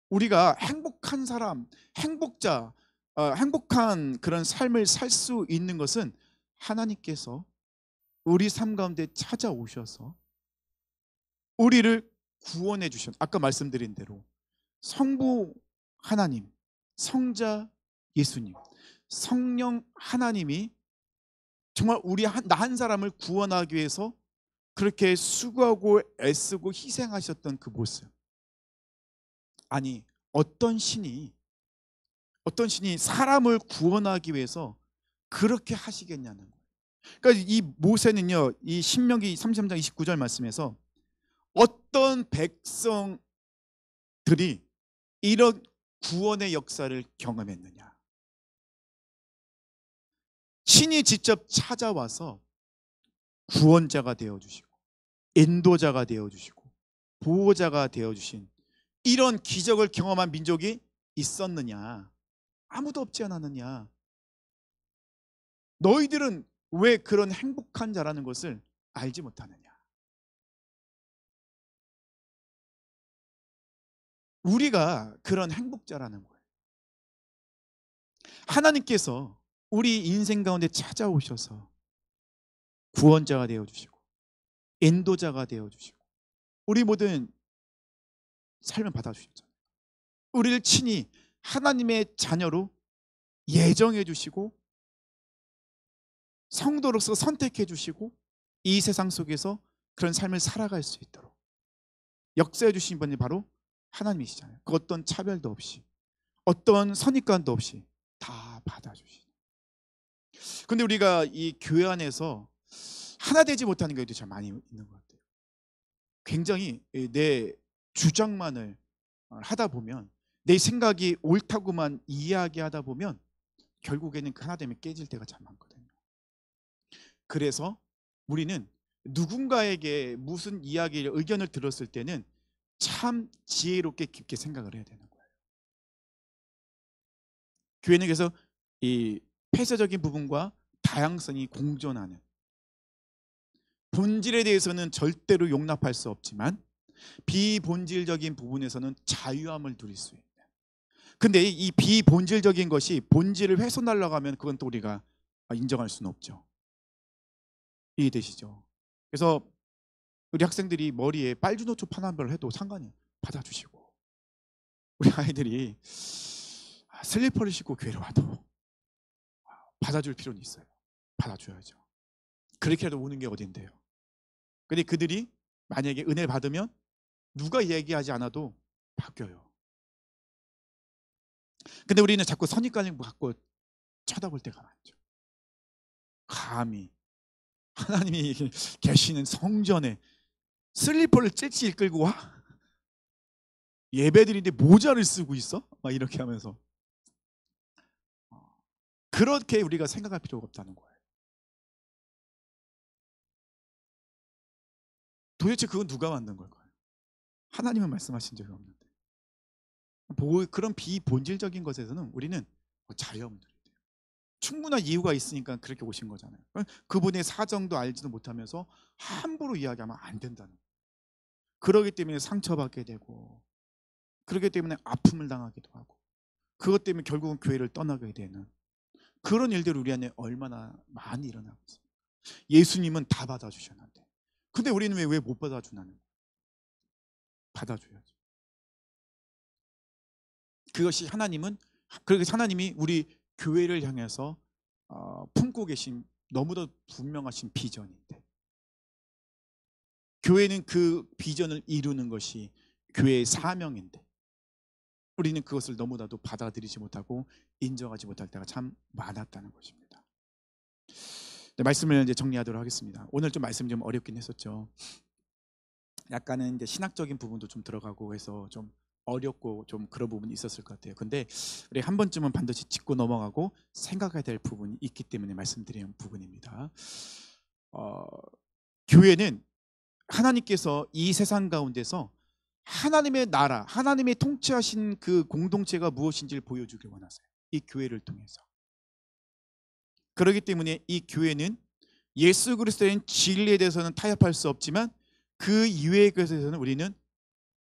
우리가 행복한 사람, 행복자, 행복한 그런 삶을 살 수 있는 것은 하나님께서 우리 삶 가운데 찾아오셔서 우리를 구원해 주신, 아까 말씀드린 대로 성부 하나님, 성자 예수님, 성령 하나님이 정말 우리 나 한 사람을 구원하기 위해서 그렇게 수고하고 애쓰고 희생하셨던 그 모습. 아니, 어떤 신이 사람을 구원하기 위해서 그렇게 하시겠냐는 거예요. 그러니까 이 모세는요, 이 신명기 33장 29절 말씀에서 어떤 백성들이 이런 구원의 역사를 경험했느냐? 신이 직접 찾아와서 구원자가 되어주시고 인도자가 되어주시고 보호자가 되어주신 이런 기적을 경험한 민족이 있었느냐? 아무도 없지 않았느냐? 너희들은 왜 그런 행복한 자라는 것을 알지 못하느냐? 우리가 그런 행복자라는 거예요. 하나님께서 우리 인생 가운데 찾아오셔서 구원자가 되어주시고 인도자가 되어주시고 우리 모든 삶을 받아주셨잖아요. 우리를 친히 하나님의 자녀로 예정해 주시고 성도로서 선택해 주시고 이 세상 속에서 그런 삶을 살아갈 수 있도록 역사해 주신 분이 바로 하나님이시잖아요. 그 어떤 차별도 없이 어떤 선입관도 없이 다 받아주시는. 근데 우리가 이 교회 안에서 하나 되지 못하는 경우도 참 많이 있는 것 같아요. 굉장히 내 주장만을 하다 보면, 내 생각이 옳다고만 이야기하다 보면 결국에는 그 하나됨이 깨질 때가 참 많거든요. 그래서 우리는 누군가에게 무슨 이야기를, 의견을 들었을 때는 참 지혜롭게 깊게 생각을 해야 되는 거예요. 교회는 그래서 이 폐쇄적인 부분과 다양성이 공존하는, 본질에 대해서는 절대로 용납할 수 없지만 비본질적인 부분에서는 자유함을 누릴 수 있는. 근데 이 비본질적인 것이 본질을 훼손하려고 하면 그건 또 우리가 인정할 수는 없죠. 이해되시죠? 그래서 우리 학생들이 머리에 빨주노초 파남별을 해도 상관이 받아주시고, 우리 아이들이 슬리퍼를 신고 교회로 와도 받아줄 필요는 있어요. 받아줘야죠. 그렇게라도 오는 게 어딘데요. 근데 그들이 만약에 은혜를 받으면 누가 얘기하지 않아도 바뀌어요. 근데 우리는 자꾸 선입관을 갖고 쳐다볼 때가 많죠. 감히 하나님이 계시는 성전에 슬리퍼를 찔찔 끌고 와? 예배드리는데 모자를 쓰고 있어? 막 이렇게 하면서. 그렇게 우리가 생각할 필요가 없다는 거예요. 도대체 그건 누가 만든 걸까요? 하나님은 말씀하신 적이 없는데. 그런 비본질적인 것에서는 우리는 자유함을 누려야 돼요. 충분한 이유가 있으니까 그렇게 오신 거잖아요. 그분의 사정도 알지도 못하면서 함부로 이야기하면 안 된다는 거예요. 그러기 때문에 상처받게 되고, 그러기 때문에 아픔을 당하기도 하고, 그것 때문에 결국은 교회를 떠나게 되는, 그런 일들이 우리 안에 얼마나 많이 일어나고 있어요. 예수님은 다 받아주셨는데, 근데 우리는 왜 못 받아주나는 거예요? 받아줘야죠. 그것이 하나님이 우리 교회를 향해서 품고 계신 너무도 분명하신 비전인데, 교회는 그 비전을 이루는 것이 교회의 사명인데, 우리는 그것을 너무나도 받아들이지 못하고 인정하지 못할 때가 참 많았다는 것입니다. 네, 말씀을 이제 정리하도록 하겠습니다. 오늘 좀 말씀 좀 어렵긴 했었죠. 약간은 이제 신학적인 부분도 좀 들어가고 해서 좀 어렵고 좀 그런 부분이 있었을 것 같아요. 근데 우리 한 번쯤은 반드시 짚고 넘어가고 생각해야 될 부분이 있기 때문에 말씀드리는 부분입니다. 교회는 하나님께서 이 세상 가운데서 하나님의 나라, 하나님의 통치하신 그 공동체가 무엇인지를 보여주길 원하세요. 이 교회를 통해서. 그렇기 때문에 이 교회는 예수 그리스도의 진리에 대해서는 타협할 수 없지만 그 이외의 것에 대해서는 우리는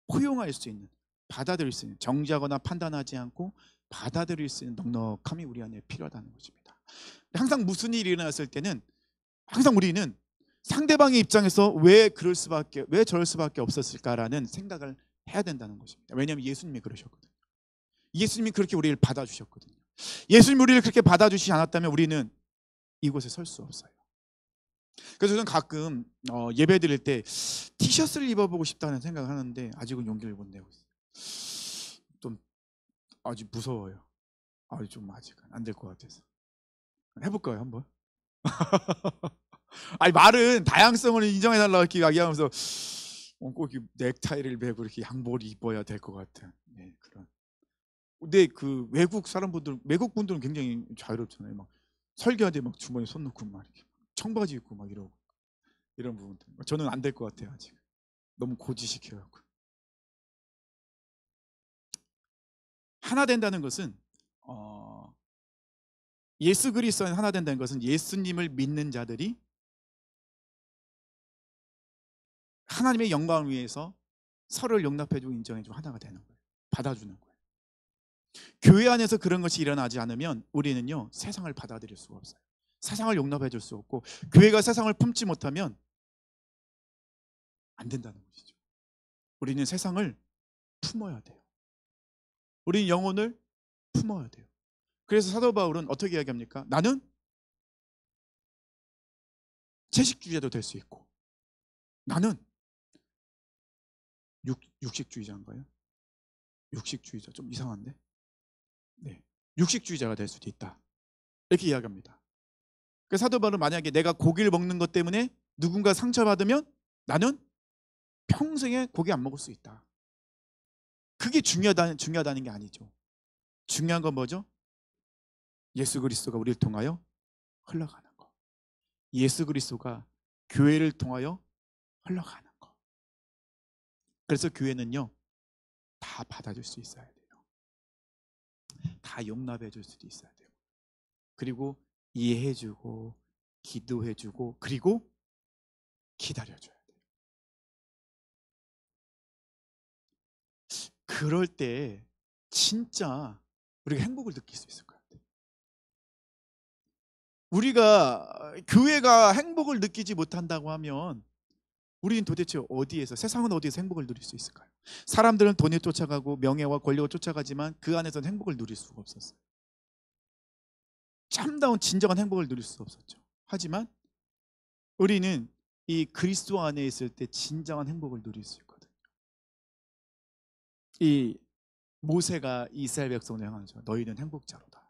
포용할 수 있는, 받아들일 수 있는, 정지하거나 판단하지 않고 받아들일 수 있는 넉넉함이 우리 안에 필요하다는 것입니다. 항상 무슨 일이 일어났을 때는 항상 우리는 상대방의 입장에서 왜 저럴 수밖에 없었을까라는 생각을 해야 된다는 것입니다. 왜냐하면 예수님이 그러셨거든요. 예수님이 그렇게 우리를 받아주셨거든요. 예수님이 우리를 그렇게 받아주시지 않았다면 우리는 이곳에 설 수 없어요. 그래서 저는 가끔 예배 드릴 때 티셔츠를 입어보고 싶다는 생각을 하는데 아직은 용기를 못 내고 있어요. 좀 아직 무서워요. 좀 아직은 안 될 것 같아서. 해볼까요, 한번? 아니, 말은 다양성을 인정해달라고 이렇게 이야기하면서 꼭 넥타이를 매고 이렇게 양복을 입어야 될 것 같은, 네, 그런. 근데 그 외국 분들은 굉장히 자유롭잖아요. 막 설교할 때 막 주머니에 손 넣고 막 이렇게 청바지 입고 막 이러고 이런 부분들. 저는 안 될 것 같아요. 아직 너무 고지시켜갖고. 하나 된다는 것은 예수 그리스도는 하나 된다는 것은 예수님을 믿는 자들이 하나님의 영광을 위해서 서로를 용납해주고 인정해주고 하나가 되는 거예요. 받아주는 거예요. 교회 안에서 그런 것이 일어나지 않으면 우리는요, 세상을 받아들일 수가 없어요. 세상을 용납해줄 수 없고, 교회가 세상을 품지 못하면 안 된다는 것이죠. 우리는 세상을 품어야 돼요. 우리는 영혼을 품어야 돼요. 그래서 사도 바울은 어떻게 이야기합니까? 나는 채식주의자도 될 수 있고, 나는 육식주의자인가요? 육식주의자 좀 이상한데? 네, 육식주의자가 될 수도 있다, 이렇게 이야기합니다. 그래서 사도 바울은 만약에 내가 고기를 먹는 것 때문에 누군가 상처받으면 나는 평생에 고기 안 먹을 수 있다. 그게 중요하다는 게 아니죠. 중요한 건 뭐죠? 예수 그리스도가 우리를 통하여 흘러가는 거. 예수 그리스도가 교회를 통하여 흘러가는 거. 그래서 교회는요, 다 받아줄 수 있어야 돼요. 다 용납해 줄 수도 있어야 돼요. 그리고 이해해주고 기도해주고 그리고 기다려줘야 돼요. 그럴 때 진짜 우리가 행복을 느낄 수 있을 것 같아요. 우리가 교회가 행복을 느끼지 못한다고 하면 우리는 도대체 어디에서, 세상은 어디에서 행복을 누릴 수 있을까요? 사람들은 돈에 쫓아가고 명예와 권력을 쫓아가지만 그 안에서는 행복을 누릴 수가 없었어요. 참다운 진정한 행복을 누릴 수 없었죠. 하지만 우리는 이 그리스도 안에 있을 때 진정한 행복을 누릴 수 있거든요. 이 모세가 이스라엘 백성을 향하죠. 너희는 행복자로다.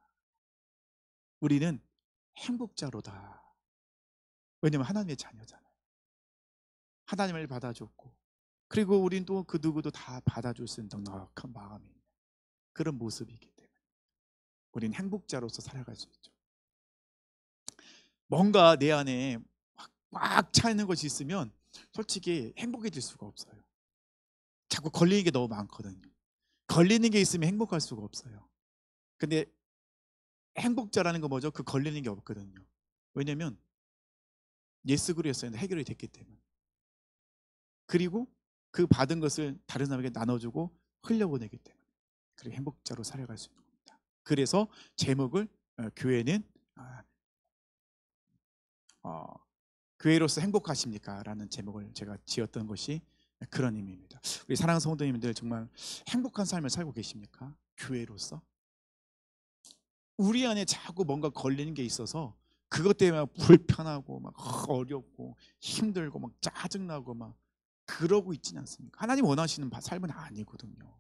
우리는 행복자로다. 왜냐하면 하나님의 자녀잖아요. 하나님을 받아줬고, 그리고 우린 또 그 누구도 다 받아줄 수 있는 넉넉한 마음이 있는 그런 모습이기 때문에 우린 행복자로서 살아갈 수 있죠. 뭔가 내 안에 꽉 차 있는 것이 있으면 솔직히 행복해질 수가 없어요. 자꾸 걸리는 게 너무 많거든요. 걸리는 게 있으면 행복할 수가 없어요. 근데 행복자라는 거 뭐죠? 그 걸리는 게 없거든요. 왜냐면 예수 그리스도에서 해결이 됐기 때문에. 그리고 그 받은 것을 다른 사람에게 나눠주고 흘려보내기 때문에. 그리고 행복자로 살아갈 수 있는 겁니다. 그래서 제목을 교회는 아, 어, 교회로서 행복하십니까? 라는 제목을 제가 지었던 것이 그런 의미입니다. 우리 사랑하는 성도님들 정말 행복한 삶을 살고 계십니까? 교회로서? 우리 안에 자꾸 뭔가 걸리는 게 있어서 그것 때문에 막 불편하고 막 어렵고 힘들고 막 짜증나고 막 그러고 있지는 않습니까? 하나님 원하시는 삶은 아니거든요.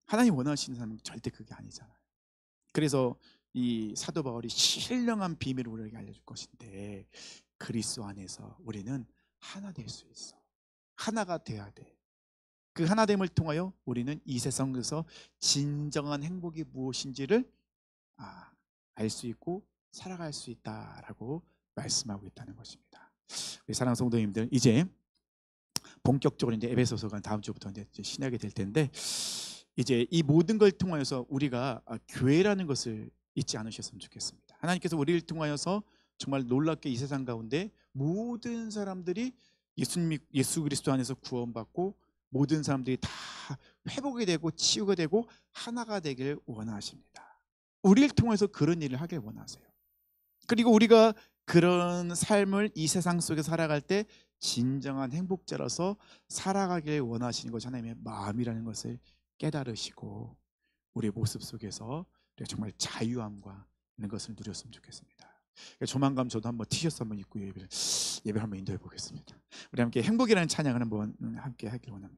하나님 원하시는 삶은 절대 그게 아니잖아요. 그래서 이 사도 바울이 신령한 비밀을 우리에게 알려줄 것인데 그리스도 안에서 우리는 하나 될 수 있어. 하나가 돼야 돼. 그 하나됨을 통하여 우리는 이 세상에서 진정한 행복이 무엇인지를 알 수 있고 살아갈 수 있다라고 말씀하고 있다는 것입니다. 우리 사랑하는 성도님들, 이제 본격적으로 이제 에베소서가 다음 주부터 이제 시작이 될 텐데, 이제 이 모든 걸 통하여서 우리가 교회라는 것을 잊지 않으셨으면 좋겠습니다. 하나님께서 우리를 통하여서 정말 놀랍게 이 세상 가운데 모든 사람들이 예수 그리스도 안에서 구원받고 모든 사람들이 다 회복이 되고 치유가 되고 하나가 되길 원하십니다. 우리를 통해서 그런 일을 하길 원하세요. 그리고 우리가 그런 삶을 이 세상 속에 살아갈 때 진정한 행복자로서 살아가길 원하시는 것이 하나님의 마음이라는 것을 깨달으시고 우리의 모습 속에서 우리가 정말 자유함과 이런 것을 누렸으면 좋겠습니다. 조만간 저도 한번 티셔츠 한번 입고 예배를 한번 인도해 보겠습니다. 우리 함께 행복이라는 찬양을 한번 함께 하길 원합니다.